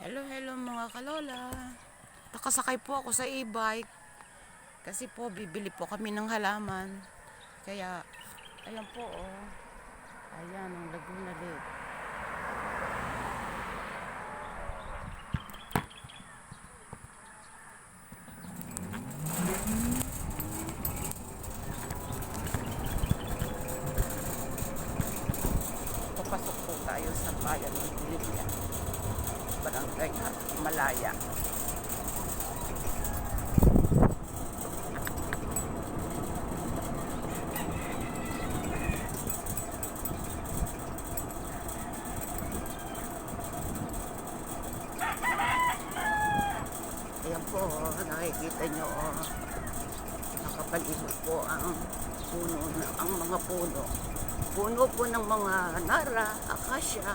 Hello, hello mga kalola. Nakasakay po ako sa e-bike. Kasi po, bibili po kami ng halaman. Kaya, ayan po oh. Ayan, ang Laguna Lake. Papasok po tayo sa bayan ng Pilipina. Barangay Malaya. Ayan po, nakikita nyo, nakapalibot po ang puno, ang mga puno. Puno po ng mga nara, akasya,